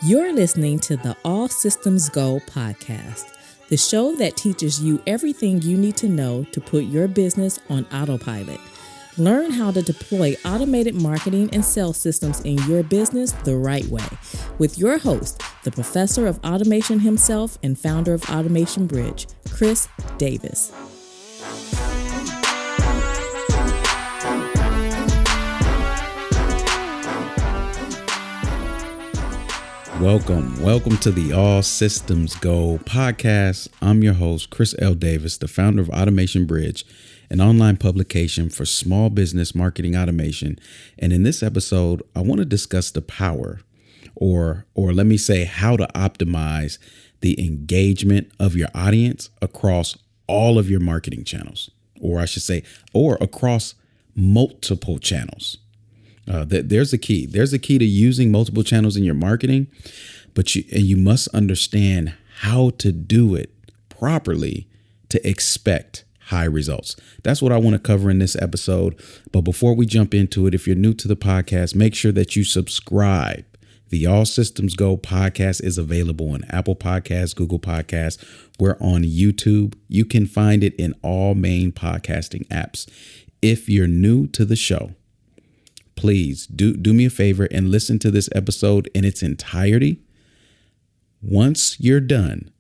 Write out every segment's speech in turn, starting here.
You're listening to the All Systems Go podcast, the show that teaches you everything you need to know to put your business on autopilot. Learn how to deploy automated marketing and sales systems in your business the right way with your host, the professor of automation himself and founder of Automation Bridge, Chris Davis. Welcome to the All Systems Go podcast. I'm your host, Chris L. Davis, the founder of Automation Bridge, an online publication for small business marketing automation. And in this episode, I want to discuss the power, or let me say how to optimize the engagement of your audience across all of your marketing channels, or I should say, or across multiple channels. There's a key. There's a key to using multiple channels in your marketing, but you must understand how to do it properly to expect high results. That's what I want to cover in this episode. But before we jump into it, if you're new to the podcast, make sure that you subscribe. The All Systems Go podcast is available on Apple Podcasts, Google Podcasts. We're on YouTube. You can find it in all main podcasting apps. If you're new to the show, please do me a favor and listen to this episode in its entirety. Once you're done,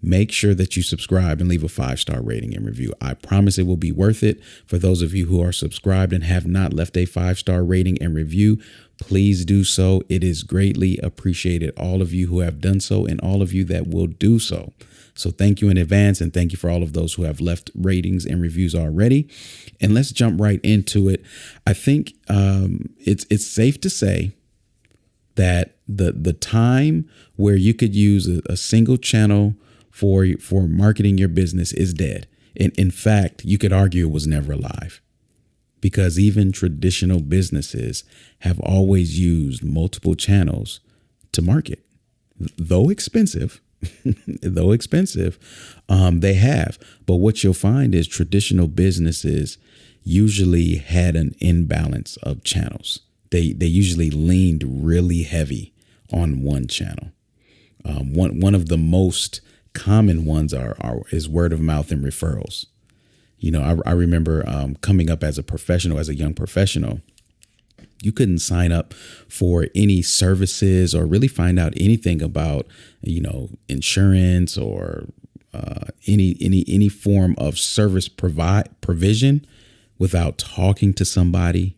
make sure that you subscribe and leave a 5-star rating and review. I promise it will be worth it. For those of you who are subscribed and have not left a 5-star rating and review, please do so. It is greatly appreciated. All of you who have done so and all of you that will do so. So thank you in advance, and thank you for all of those who have left ratings and reviews already. And let's jump right into it. I think it's safe to say that the time where you could use a single channel for marketing your business is dead. In fact, you could argue it was never alive, because even traditional businesses have always used multiple channels to market, though expensive. They have. But what you'll find is traditional businesses usually had an imbalance of channels. They usually leaned really heavy on one channel. One of the most common ones is word of mouth and referrals. You know, I remember coming up as a young professional. You couldn't sign up for any services or really find out anything about, insurance or any form of service provision without talking to somebody,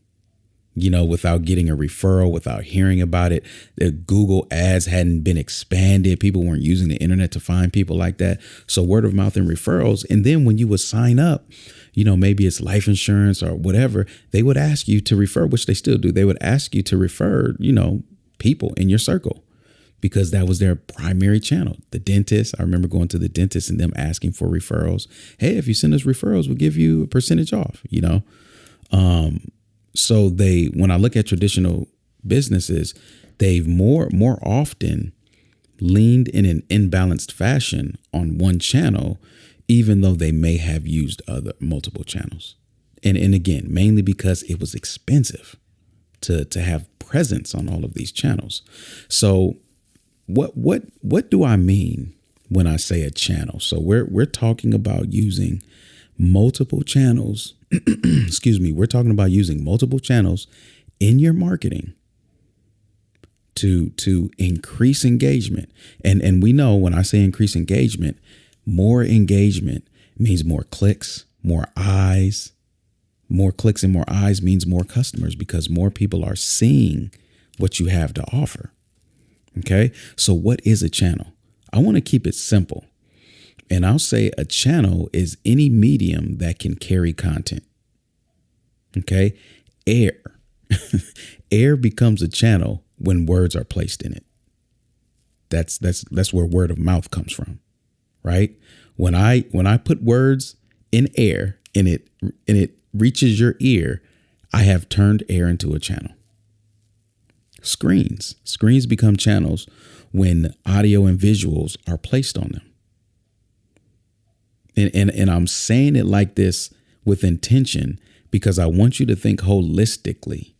without getting a referral, without hearing about it. The Google ads hadn't been expanded. People weren't using the internet to find people like that. So word of mouth and referrals. And then when you would sign up, maybe it's life insurance or whatever, they would ask you to refer, which they still do. They would ask you to refer, people in your circle, because that was their primary channel. The dentist, I remember going to the dentist and them asking for referrals. Hey, if you send us referrals, we'll give you a percentage off, So when I look at traditional businesses, they've more often leaned in an imbalanced fashion on one channel, even though they may have used multiple channels. And again, mainly because it was expensive to have presence on all of these channels. So what do I mean when I say a channel? So we're talking about using multiple channels. Excuse me. We're talking about using multiple channels in your marketing to increase engagement. And we know when I say increase engagement, more engagement means more clicks, more eyes. More clicks and more eyes means more customers, because more people are seeing what you have to offer. Okay. So what is a channel? I want to keep it simple. And I'll say a channel is any medium that can carry content. Okay. Air becomes a channel when words are placed in it. That's where word of mouth comes from. Right. When I put words in air and it reaches your ear, I have turned air into a channel. Screens become channels when audio and visuals are placed on them. And I'm saying it like this with intention, because I want you to think holistically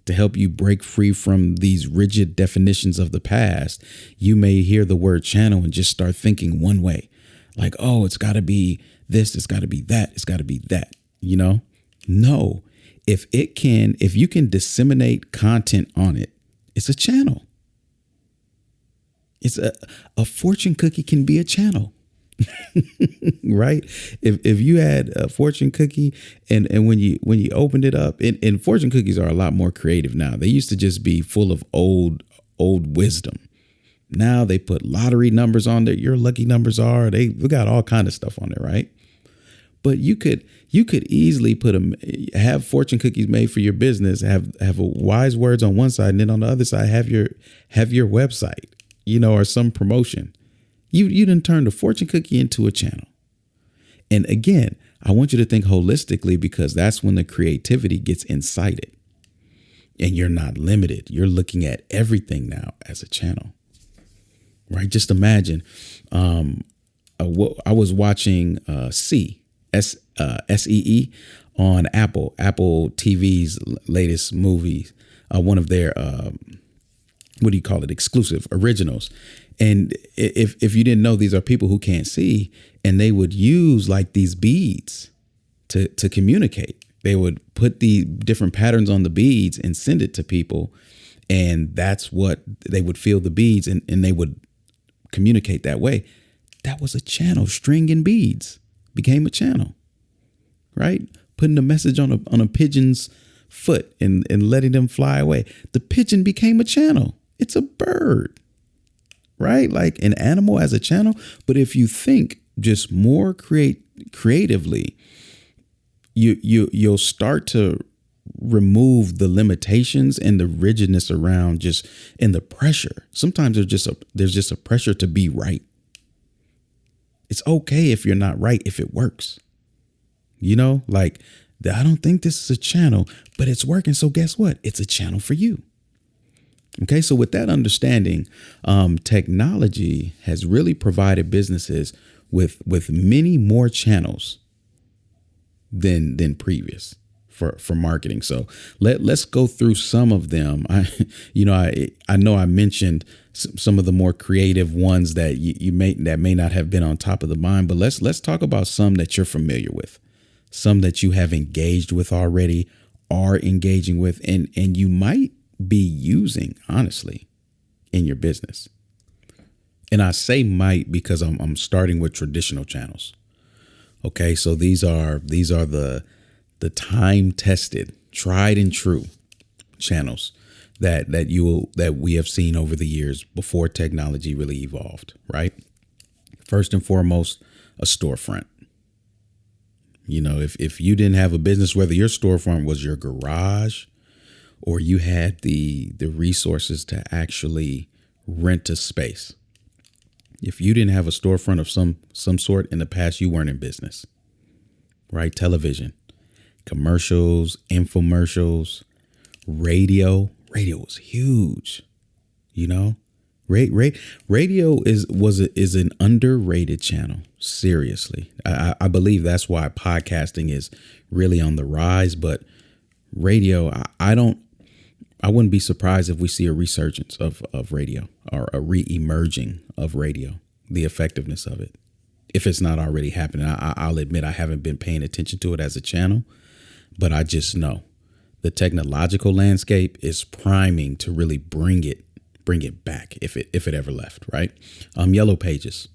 to help you break free from these rigid definitions of the past. You may hear the word channel and just start thinking one way, like, oh, it's got to be this, it's got to be that, it's got to be that, No, if you can disseminate content on it, it's a channel. It's a fortune cookie can be a channel. Right? If you had a fortune cookie and when you opened it up, and fortune cookies are a lot more creative now. They used to just be full of old wisdom. Now they put lottery numbers on there. Your lucky numbers are. We got all kind of stuff on there, right? But you could easily have fortune cookies made for your business. Have a wise words on one side, and then on the other side have your website, or some promotion. You done turned a fortune cookie into a channel. And again, I want you to think holistically, because that's when the creativity gets incited and you're not limited. You're looking at everything now as a channel, right? Just imagine, I was watching SEE on Apple TV's latest movies, one of their, exclusive originals. And if you didn't know, these are people who can't see, and they would use like these beads to communicate. They would put the different patterns on the beads and send it to people. And that's what they would feel the beads, and they would communicate that way. That was a channel. String and beads became a channel, right? Putting a message on a pigeon's foot and letting them fly away. The pigeon became a channel. It's a bird. Right? Like an animal as a channel. But if you think just more creatively, you'll start to remove the limitations and the rigidness around and the pressure. Sometimes there's just a pressure to be right. It's okay if you're not right, if it works. Like, I don't think this is a channel, but it's working. So guess what? It's a channel for you. Okay, so with that understanding, technology has really provided businesses with many more channels than previous for marketing. So let's go through some of them. I know I mentioned some of the more creative ones that that may not have been on top of the mind, but let's talk about some that you're familiar with, some that you have engaged with already, are engaging with, and you might be using, honestly, in your business. And I say might because I'm starting with traditional channels. Okay, so these are the time tested, tried and true channels that we have seen over the years before technology really evolved, right? First and foremost, a storefront. If you didn't have a business, whether your storefront was your garage or you had the resources to actually rent a space, if you didn't have a storefront of some sort in the past, you weren't in business, right? Television, commercials, infomercials, radio was huge. Radio is an underrated channel. Seriously. I believe that's why podcasting is really on the rise, but radio, I wouldn't be surprised if we see a resurgence of radio, or a re-emerging of radio, the effectiveness of it, if it's not already happening. I'll admit I haven't been paying attention to it as a channel, but I just know the technological landscape is priming to really bring it back if it ever left, right? Yellow pages.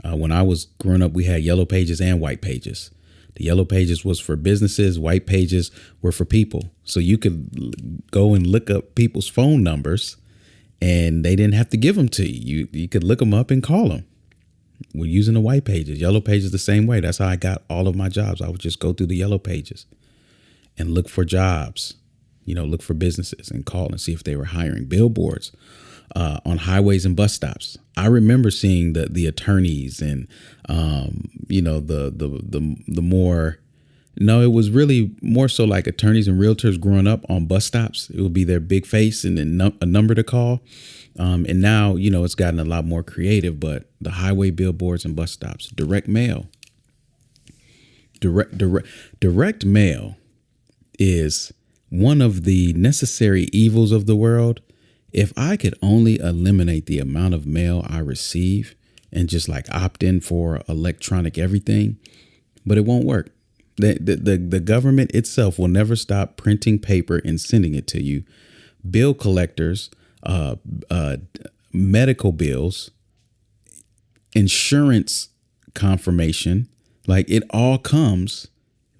When I was growing up, we had yellow pages and white pages. The yellow pages was for businesses. White pages were for people. So you could go and look up people's phone numbers, and they didn't have to give them to you. You could look them up and call them. We're using the white pages. Yellow pages the same way. That's how I got all of my jobs. I would just go through the yellow pages and look for jobs, look for businesses and call and see if they were hiring. Billboards on highways and bus stops. I remember seeing the attorneys and, the more, no, it was really more so like attorneys and realtors growing up on bus stops. It would be their big face and then a number to call. And now, it's gotten a lot more creative, but the highway billboards and bus stops, direct mail, direct mail is one of the necessary evils of the world. If I could only eliminate the amount of mail I receive and just like opt in for electronic everything, but it won't work. The government itself will never stop printing paper and sending it to you. Bill collectors, medical bills, insurance confirmation, like it all comes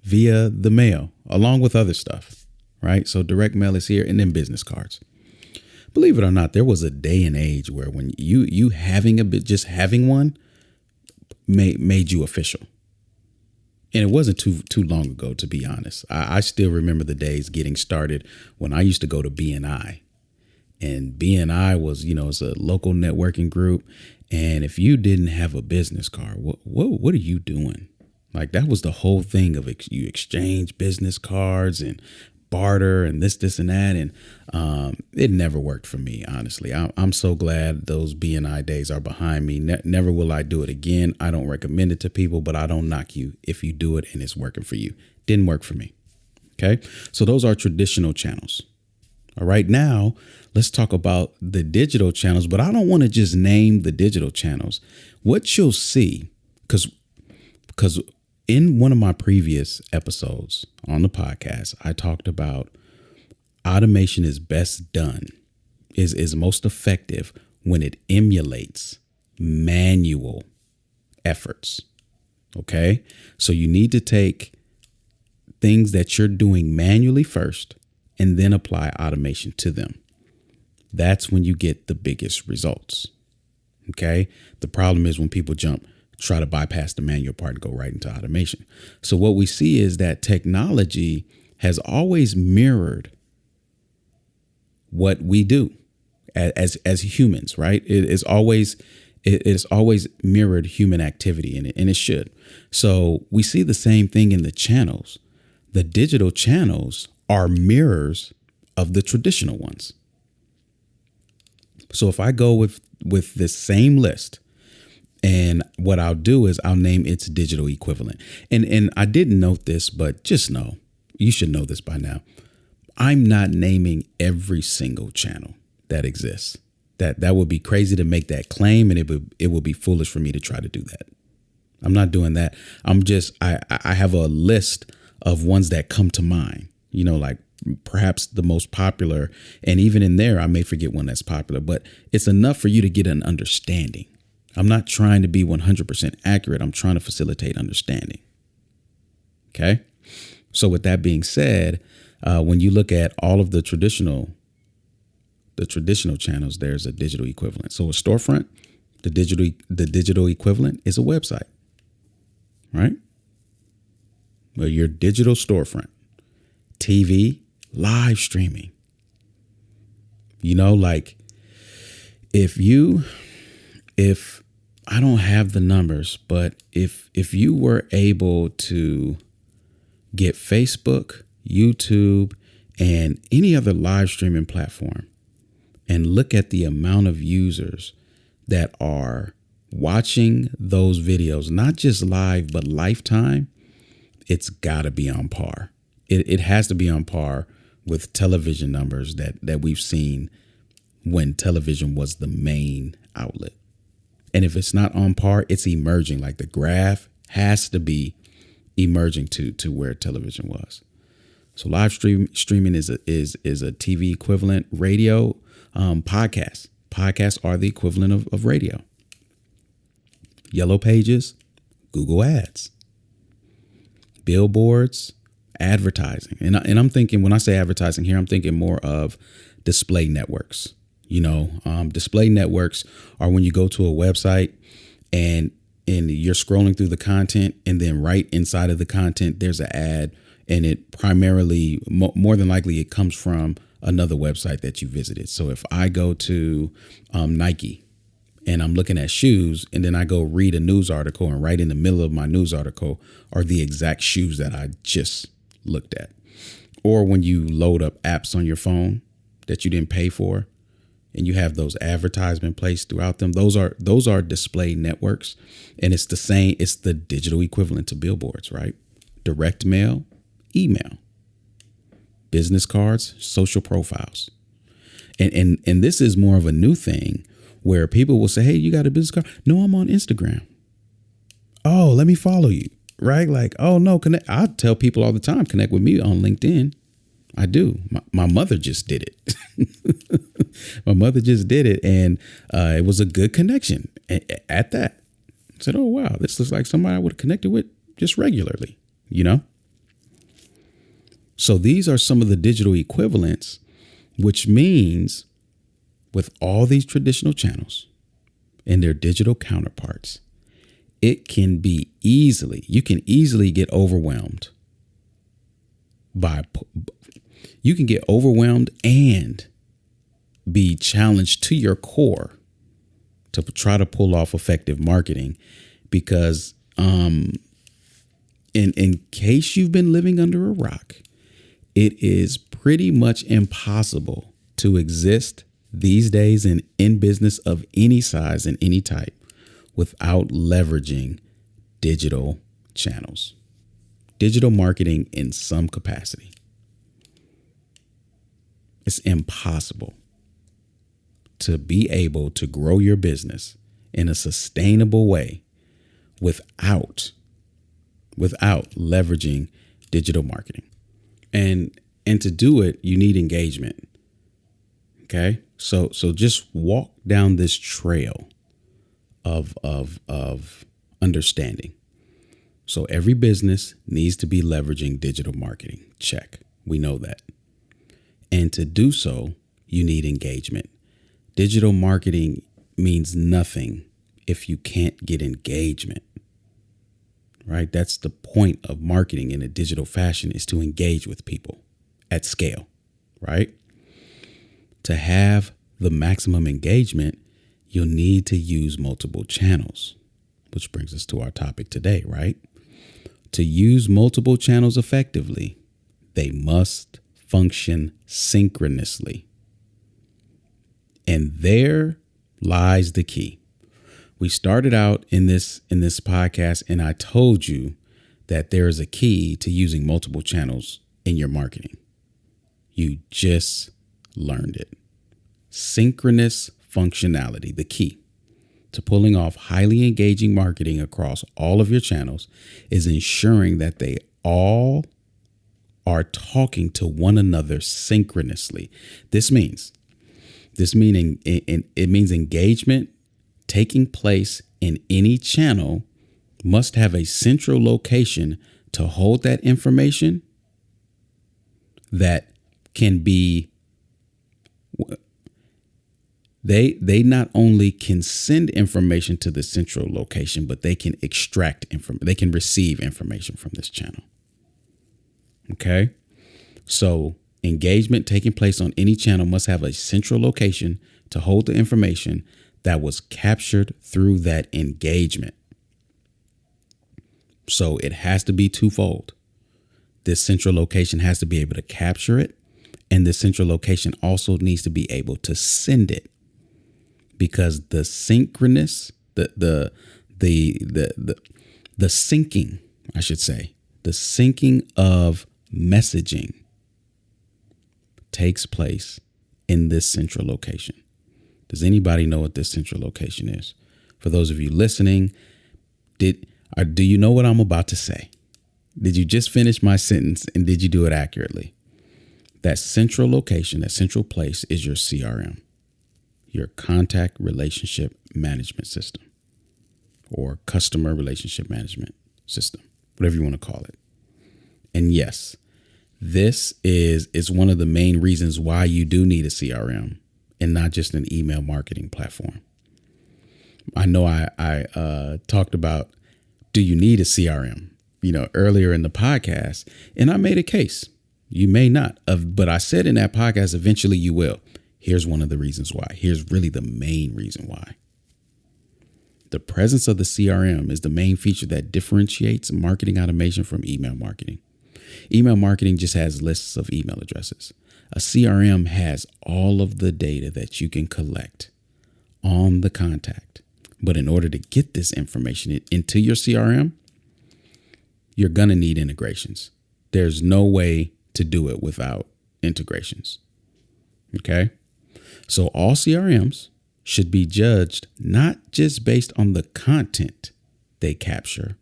via the mail along with other stuff, right? So direct mail is here, and then business cards. Believe it or not, there was a day and age where when you having just having one made you official. And it wasn't too long ago, to be honest. I still remember the days getting started when I used to go to BNI. And BNI was, it's a local networking group. And if you didn't have a business card, what are you doing? Like, that was the whole thing of you exchange business cards and barter and this and that. And it never worked for me, honestly. I'm so glad those BNI days are behind me. Never will I do it again. I don't recommend it to people, but I don't knock you if you do it and it's working for you. Didn't work for me. Okay. So those are traditional channels. All right. Now let's talk about the digital channels, but I don't want to just name the digital channels. What you'll see, because in one of my previous episodes on the podcast, I talked about automation is best done, is most effective when it emulates manual efforts. Okay. So you need to take things that you're doing manually first and then apply automation to them. That's when you get the biggest results. Okay. The problem is when people try to bypass the manual part and go right into automation. So what we see is that technology has always mirrored what we do as humans, right? It's always mirrored human activity in it, and it should. So we see the same thing in the channels. The digital channels are mirrors of the traditional ones. So if I go with this same list, and what I'll do is I'll name its digital equivalent. And I didn't note this, but just know, you should know this by now. I'm not naming every single channel that exists. That would be crazy to make that claim, and it would be foolish for me to try to do that. I'm not doing that. I have a list of ones that come to mind, like perhaps the most popular. And even in there, I may forget one that's popular, but it's enough for you to get an understanding. I'm not trying to be 100% accurate. I'm trying to facilitate understanding. Okay. So with that being said, when you look at all of the traditional channels, there's a digital equivalent. So a storefront, the digital equivalent is a website, right? Well, your digital storefront, TV, live streaming, like if I don't have the numbers, but if you were able to get Facebook, YouTube, and any other live streaming platform and look at the amount of users that are watching those videos, not just live, but lifetime, it's got to be on par. It has to be on par with television numbers that we've seen when television was the main outlet. And if it's not on par, it's emerging. Like the graph has to be emerging to where television was. So live streaming is a TV equivalent. Radio, podcasts. Podcasts are the equivalent of radio. Yellow pages, Google Ads. Billboards, advertising. And I'm thinking, when I say advertising here, I'm thinking more of display networks. Display networks are when you go to a website and you're scrolling through the content, and then right inside of the content, there's an ad, and it primarily, more than likely, it comes from another website that you visited. So if I go to Nike and I'm looking at shoes, and then I go read a news article, and right in the middle of my news article are the exact shoes that I just looked at. Or when you load up apps on your phone that you didn't pay for, and you have those advertisement placed throughout them, those are display networks. And it's the same, it's the digital equivalent to billboards, right? Direct mail, email. business cards, social profiles. And this is more of a new thing where people will say, hey, you got a business card? No, I'm on Instagram. Oh, let me follow you. Right? Like, oh, no, connect. I tell people all the time, connect with me on LinkedIn. I do. My mother just did it. My mother just did it. And it was a good connection at that. I said, oh, wow, this looks like somebody I would have connected with just regularly, So these are some of the digital equivalents, which means with all these traditional channels and their digital counterparts, you can easily get overwhelmed you can get overwhelmed and be challenged to your core to try to pull off effective marketing because in case you've been living under a rock, it is pretty much impossible to exist these days in business of any size and any type without leveraging digital channels, digital marketing in some capacity. It's impossible to be able to grow your business in a sustainable way without leveraging digital marketing. And to do it, you need engagement. Okay. So just walk down this trail of understanding. So every business needs to be leveraging digital marketing. Check. We know that. And to do so, you need engagement. Digital marketing means nothing if you can't get engagement. Right? That's the point of marketing in a digital fashion, is to engage with people at scale, right? To have the maximum engagement, you'll need to use multiple channels, which brings us to our topic today, right? To use multiple channels effectively, they must function synchronously. And there lies the key. We started out in this podcast, and I told you that there is a key to using multiple channels in your marketing. You just learned it. Synchronous functionality, the key to pulling off highly engaging marketing across all of your channels, is ensuring that they all are talking to one another synchronously. It means engagement taking place in any channel must have a central location to hold that information that can be, they not only can send information to the central location, but they can extract information. They can receive information from this channel. Okay. So engagement taking place on any channel must have a central location to hold the information that was captured through that engagement. So it has to be twofold. This central location has to be able to capture it, and the central location also needs to be able to send it, because the synchronous, the syncing, I should say, the syncing of messaging takes place in this central location. Does anybody know what this central location is? For those of you listening, do you know what I'm about to say? Did you just finish my sentence, and did you do it accurately? That central location, that central place, is your CRM, your contact relationship management system, or customer relationship management system, whatever you want to call it. And yes, this is one of the main reasons why you do need a CRM and not just an email marketing platform. I know I talked about, do you need a CRM, earlier in the podcast, and I made a case. You may not, but I said in that podcast, eventually you will. Here's one of the reasons why. Here's really the main reason why. The presence of the CRM is the main feature that differentiates marketing automation from email marketing. Email marketing just has lists of email addresses. A CRM has all of the data that you can collect on the contact. But in order to get this information into your CRM, you're going to need integrations. There's no way to do it without integrations. Okay. So all CRMs should be judged not just based on the content they capture,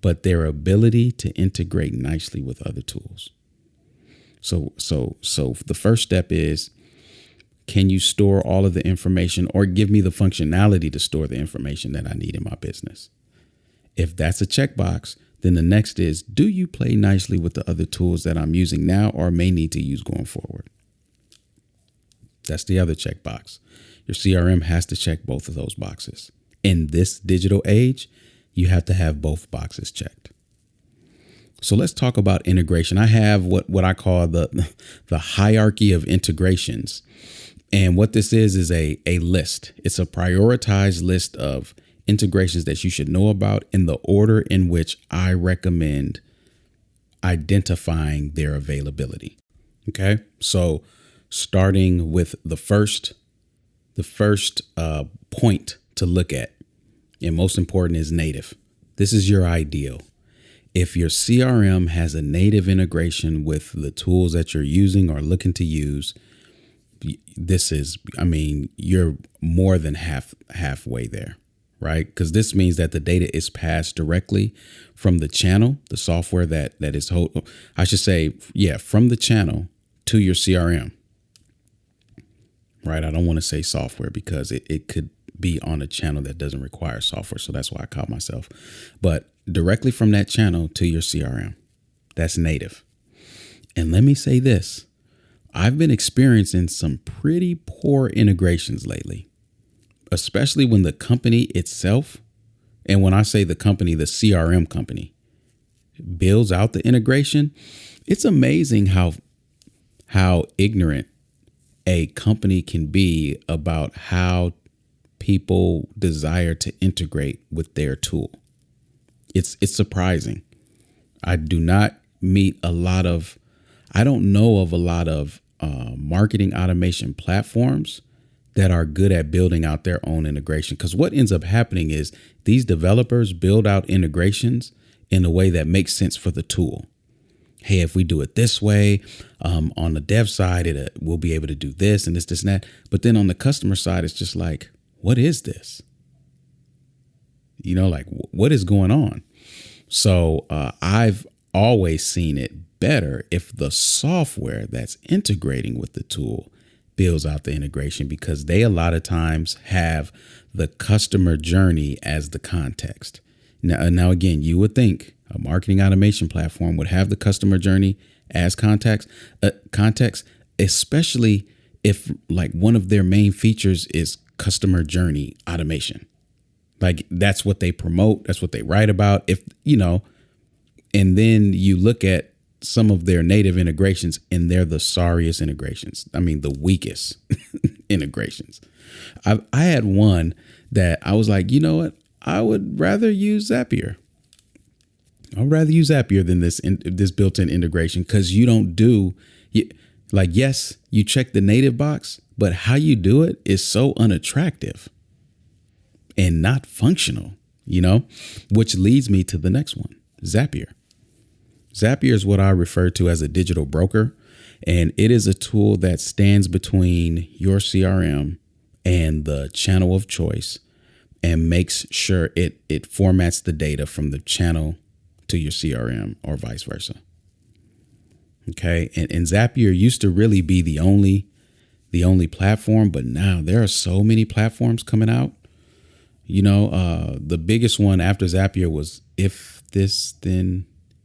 but their ability to integrate nicely with other tools. So the first step is, can you store all of the information or give me the functionality to store the information that I need in my business? If that's a checkbox, then the next is, do you play nicely with the other tools that I'm using now or may need to use going forward? That's the other checkbox. Your CRM has to check both of those boxes. In this digital age, you have to have both boxes checked. So let's talk about integration. I have what I call the hierarchy of integrations. And what this is a list. It's a prioritized list of integrations that you should know about in the order in which I recommend identifying their availability. Okay. So starting with the first point to look at, and most important, is native. This is your ideal. If your CRM has a native integration with the tools that you're using or looking to use, you're more than halfway there, right? Because this means that the data is passed directly from the channel, the software that is from the channel to your CRM, right? I don't want to say software because it could be on a channel that doesn't require software. So that's why I caught myself. But directly from that channel to your CRM, that's native. And let me say this. I've been experiencing some pretty poor integrations lately, especially when the company itself, and when I say the company, the CRM company, builds out the integration. It's amazing how ignorant a company can be about how people desire to integrate with their tool. It's surprising. I don't know of a lot of marketing automation platforms that are good at building out their own integration. Because what ends up happening is these developers build out integrations in a way that makes sense for the tool. Hey, if we do it this way, on the dev side, we'll be able to do this and this and that. But then on the customer side, it's just like, what is this? What is going on? So I've always seen it better if the software that's integrating with the tool builds out the integration, because they a lot of times have the customer journey as the context. Now again, you would think a marketing automation platform would have the customer journey as context, especially if one of their main features is customer journey automation. That's what they promote. That's what they write about. And then you look at some of their native integrations and they're the sorriest integrations. The weakest integrations. I had one that I was like, you know what? I would rather use Zapier. I'd rather use Zapier than this built-in integration, because you don't yes, you check the native box, but how you do it is so unattractive and not functional, which leads me to the next one, Zapier. Zapier is what I refer to as a digital broker, and it is a tool that stands between your CRM and the channel of choice and makes sure it formats the data from the channel to your CRM or vice versa. Okay. And Zapier used to really be the only platform, but now there are so many platforms coming out. The biggest one after Zapier was if this, then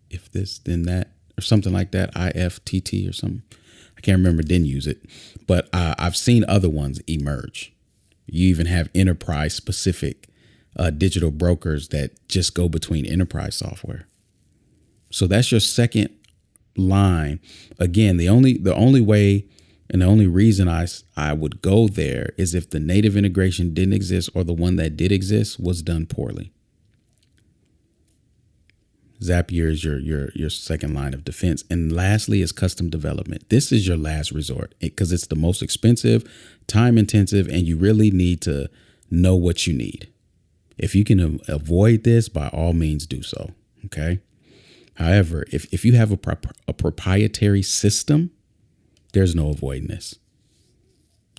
that, or something like that, IFTT or something. I can't remember, didn't use it, but I've seen other ones emerge. You even have enterprise specific digital brokers that just go between enterprise software. So that's your second line. Again, the only way and the only reason I would go there is if the native integration didn't exist or the one that did exist was done poorly. Zapier is your second line of defense. And lastly is custom development. This is your last resort because it's the most expensive, time intensive, and you really need to know what you need. If you can avoid this, by all means do so. Okay. However, if you have a proprietary system, There's no avoiding this.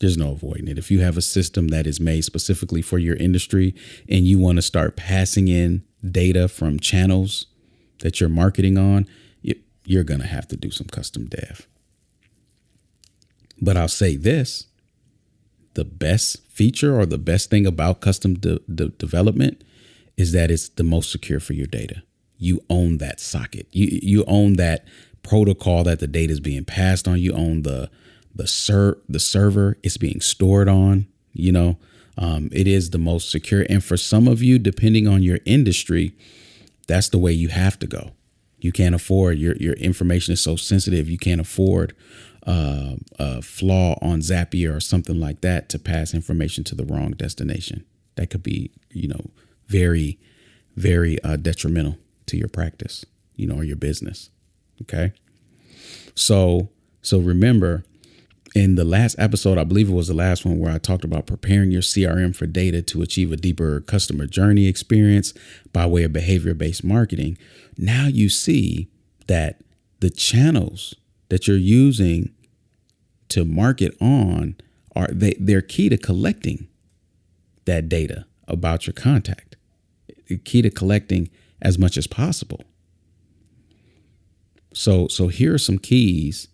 There's no avoiding it. If you have a system that is made specifically for your industry and you want to start passing in data from channels that you're marketing on, you're going to have to do some custom dev. But I'll say this, the best feature or the best thing about custom development is that it's the most secure for your data. You own that socket. You own that protocol that the data is being passed on. You own the server it's being stored on. It is the most secure. And for some of you, depending on your industry, that's the way you have to go. You can't afford your information is so sensitive. You can't afford a flaw on Zapier or something like that to pass information to the wrong destination. That could be, very, very detrimental to your practice, or your business. Okay. So remember, in the last episode, I believe it was the last one, where I talked about preparing your CRM for data to achieve a deeper customer journey experience by way of behavior-based marketing. Now you see that the channels that you're using to market on they're key to collecting that data about your contact. They're key to collecting as much as possible. So here are some keys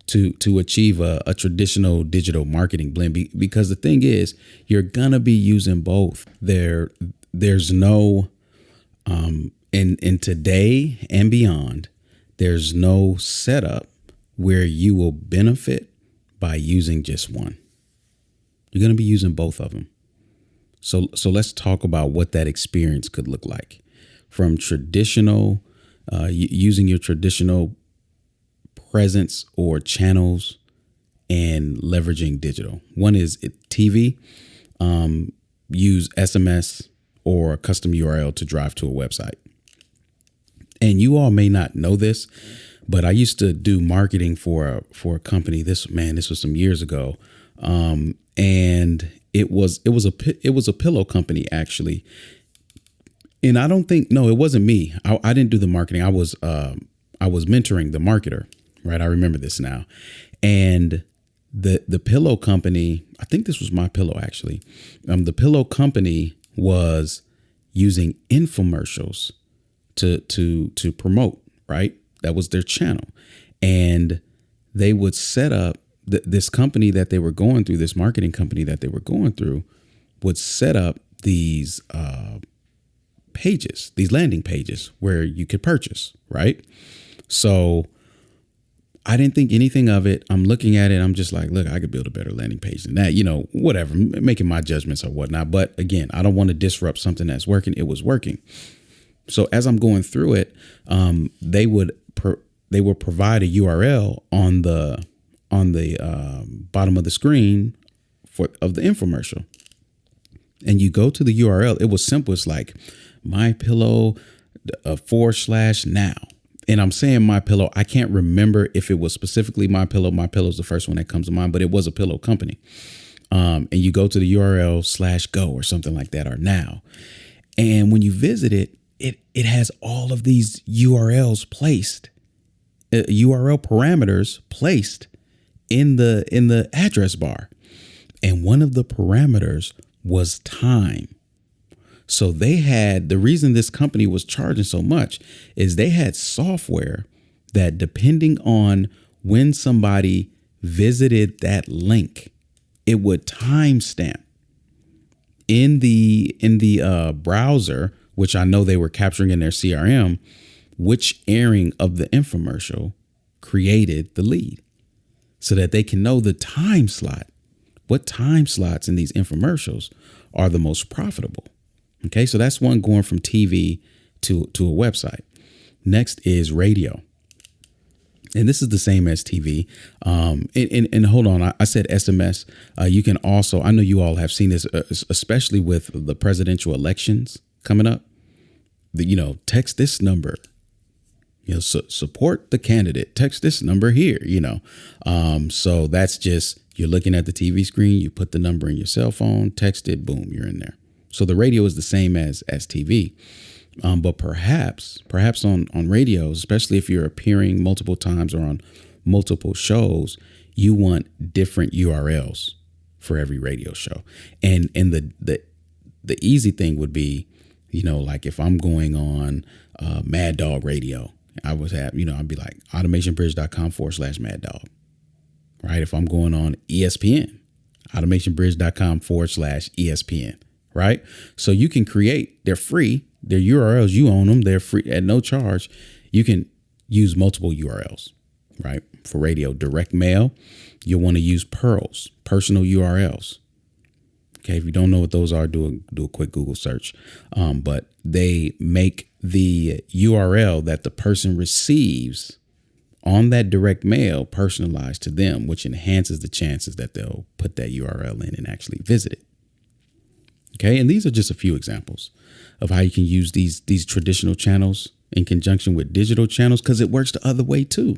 to achieve a traditional digital marketing blend, because the thing is, you're gonna be using both. There's no in today and beyond, there's no setup where you will benefit by using just one. You're gonna be using both of them. So let's talk about what that experience could look like from traditional, using your traditional presence or channels and leveraging digital. One is TV. Use SMS or a custom URL to drive to a website. And you all may not know this, but I used to do marketing for a company. This was some years ago, and it was a pillow company, actually. And I don't think, no, it wasn't me. I didn't do the marketing. I was mentoring the marketer. Right. I remember this now. And the pillow company, I think this was My Pillow, actually. The pillow company was using infomercials to promote. Right. That was their channel. And they would set up this company that they were going through, this marketing company that they were going through, would set up these pages, these landing pages where you could purchase. Right. So I didn't think anything of it. I'm looking at it. I'm just like, look, I could build a better landing page than that, whatever, making my judgments or whatnot. But again, I don't want to disrupt something that's working. It was working. So as I'm going through it, they would provide a URL on the bottom of the screen of the infomercial. And you go to the URL. It was simple. It's like MyPillow /now. And I'm saying My Pillow. I can't remember if it was specifically My Pillow. My Pillow is the first one that comes to mind, but it was a pillow company. And you go to the URL /go or something like that, or now. And when you visit it, it has all of these URLs placed, URL parameters placed in the address bar. And one of the parameters was time. So the reason this company was charging so much is they had software that, depending on when somebody visited that link, it would timestamp in the browser, which I know they were capturing in their CRM, which airing of the infomercial created the lead, so that they can know the time slot, what time slots in these infomercials are the most profitable. Okay, so that's one, going from TV to a website. Next is radio. And this is the same as TV. And hold on, I said SMS. You can also, I know you all have seen this, especially with the presidential elections coming up. Text this number. Support the candidate. Text this number here. So that's just, you're looking at the TV screen. You put the number in your cell phone, text it, boom, you're in there. So the radio is the same as TV. But perhaps on radios, especially if you're appearing multiple times or on multiple shows, you want different URLs for every radio show. And the easy thing would be, like if I'm going on Mad Dog Radio, I would have, I'd be like automationbridge.com/Mad Dog. Right? If I'm going on ESPN, automationbridge.com/ESPN. Right? So you can create, they're free, they're URLs, you own them, they're free at no charge. You can use multiple URLs, right? For radio, direct mail, you'll want to use Pearls, personal URLs. Okay, if you don't know what those are, do a quick Google search. But they make the URL that the person receives on that direct mail personalized to them, which enhances the chances that they'll put that URL in and actually visit it. Okay, and these are just a few examples of how you can use these traditional channels in conjunction with digital channels, because it works the other way too.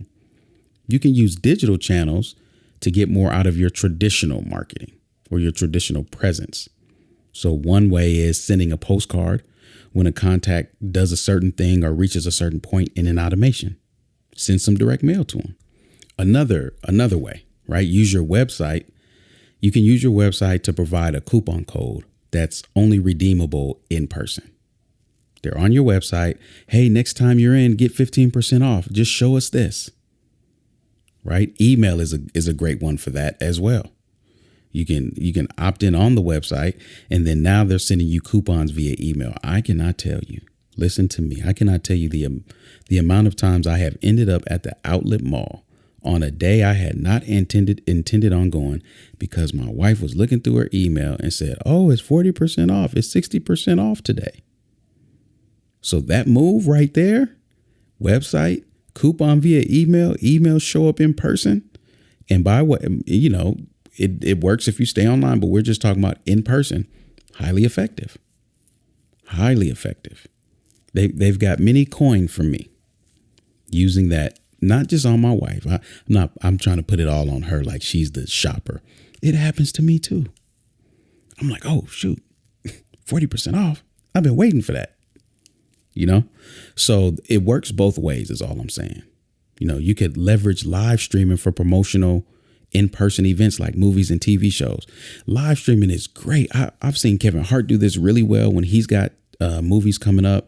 You can use digital channels to get more out of your traditional marketing or your traditional presence. So one way is sending a postcard when a contact does a certain thing or reaches a certain point in an automation. Send some direct mail to them. Another way, right? Use your website. You can use your website to provide a coupon code that's only redeemable in person. They're on your website. Hey, next time you're in, get 15% off. Just show us this. Right? Email is a great one for that as well. You can opt in on the website, and then now they're sending you coupons via email. I cannot tell you. Listen to me. I cannot tell you the amount of times I have ended up at the outlet mall on a day I had not intended on going, because my wife was looking through her email and said, "Oh, it's 40% off. It's 60% off today." So that move right there, website, coupon via email show up in person. And by what, it works if you stay online, but we're just talking about in person. Highly effective. Highly effective. They've got many coin from me using that, not just on my wife. I'm trying to put it all on her like she's the shopper. It happens to me too. I'm like, oh, shoot, 40% off. I've been waiting for that. So it works both ways is all I'm saying. You could leverage live streaming for promotional in-person events like movies and TV shows. Live streaming is great. I've seen Kevin Hart do this really well when he's got movies coming up.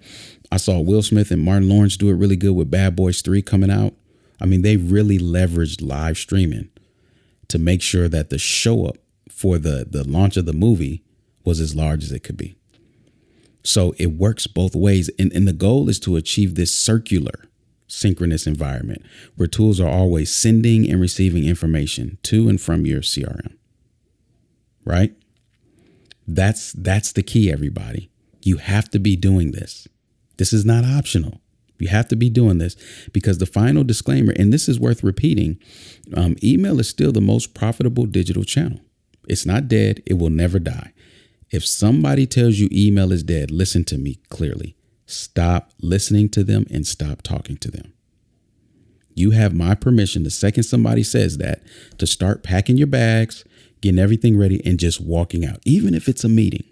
I saw Will Smith and Martin Lawrence do it really good with Bad Boys 3 coming out. I mean, they really leveraged live streaming to make sure that the show up for the launch of the movie was as large as it could be. So it works both ways. And the goal is to achieve this circular, synchronous environment where tools are always sending and receiving information to and from your CRM. Right? That's the key, everybody. You have to be doing this. This is not optional. You have to be doing this, because the final disclaimer, and this is worth repeating, email is still the most profitable digital channel. It's not dead. It will never die. If somebody tells you email is dead, listen to me clearly. Stop listening to them and stop talking to them. You have my permission the second somebody says that to start packing your bags, getting everything ready, and just walking out, even if it's a meeting.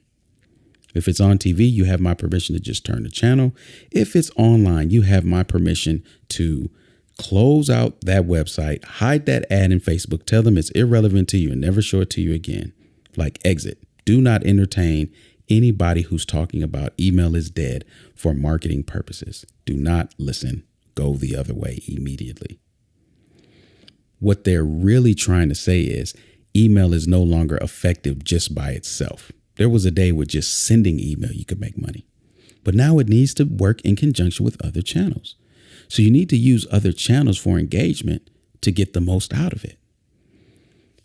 If it's on TV, you have my permission to just turn the channel. If it's online, you have my permission to close out that website, hide that ad in Facebook, tell them it's irrelevant to you and never show it to you again. Like exit. Do not entertain anybody who's talking about email is dead for marketing purposes. Do not listen. Go the other way immediately. What they're really trying to say is email is no longer effective just by itself. There was a day where just sending email, you could make money. But now it needs to work in conjunction with other channels. So you need to use other channels for engagement to get the most out of it.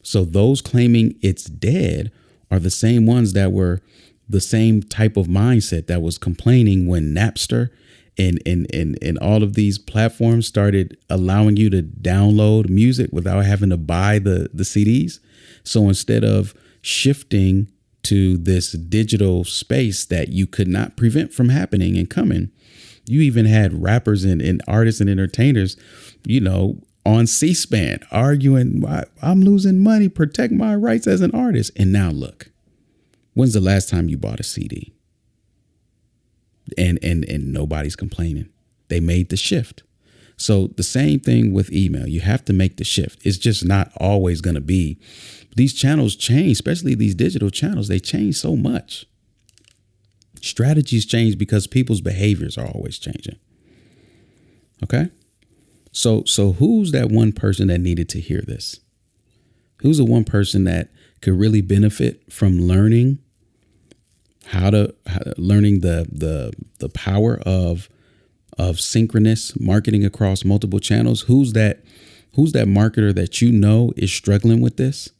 So those claiming it's dead are the same ones that were the same type of mindset that was complaining when Napster and all of these platforms started allowing you to download music without having to buy the CDs. So instead of shifting to this digital space that you could not prevent from happening and coming, you even had rappers and artists and entertainers, on C-SPAN arguing, I'm losing money, protect my rights as an artist. And now look, when's the last time you bought a CD? And nobody's complaining. They made the shift. So the same thing with email. You have to make the shift. It's just not always going to be. These channels change, especially these digital channels. They change so much. Strategies change because people's behaviors are always changing. Okay. So who's that one person that needed to hear this? Who's the one person that could really benefit from learning learning the power of synchronous marketing across multiple channels? Who's that marketer that you know is struggling with this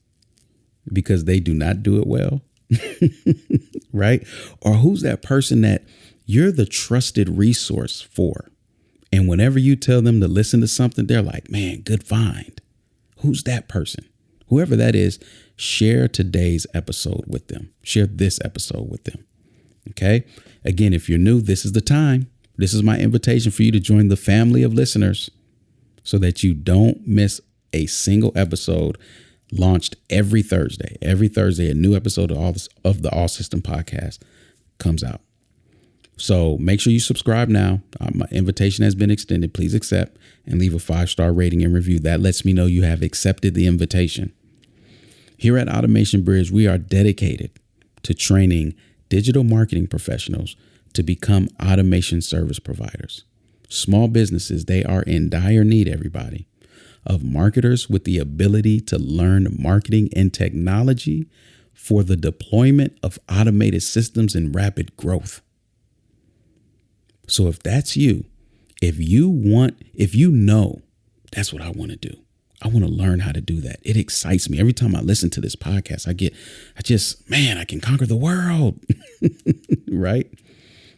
because they do not do it well? Right? Or who's that person that you're the trusted resource for? And whenever you tell them to listen to something, they're like, man, good find. Who's that person? Whoever that is, share today's episode with them. Share this episode with them. Okay. Again, if you're new, this is the time. This is my invitation for you to join the family of listeners so that you don't miss a single episode launched every Thursday. Every Thursday, a new episode of the All System Podcast comes out. So make sure you subscribe now. My invitation has been extended. Please accept and leave a 5-star rating and review. That lets me know you have accepted the invitation. Here at Automation Bridge, we are dedicated to training digital marketing professionals to become automation service providers. Small businesses, they are in dire need, everybody, of marketers with the ability to learn marketing and technology for the deployment of automated systems and rapid growth. So if that's you, if you know, that's what I want to do. I want to learn how to do that. It excites me. Every time I listen to this podcast, I can conquer the world, right?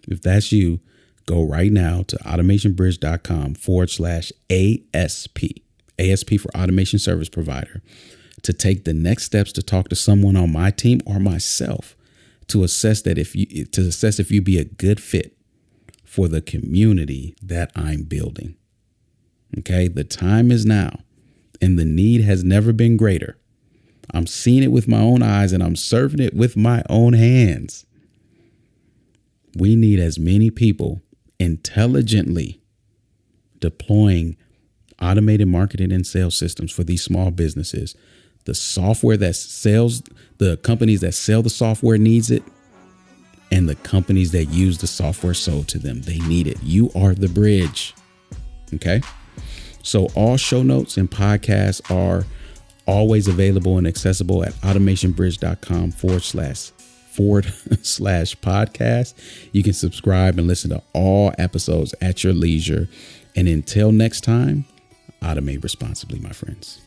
If that's you, go right now to automationbridge.com/ASP, ASP for Automation Service Provider, to take the next steps to talk to someone on my team or myself to assess if you be a good fit for the community that I'm building. Okay, the time is now and the need has never been greater. I'm seeing it with my own eyes and I'm serving it with my own hands. We need as many people intelligently deploying automated marketing and sales systems for these small businesses. The software that sells, the companies that sell the software needs it, and the companies that use the software sold to them, they need it. You are the bridge. Okay. So all show notes and podcasts are always available and accessible at automationbridge.com/podcast. You can subscribe and listen to all episodes at your leisure. And until next time, automate responsibly, my friends.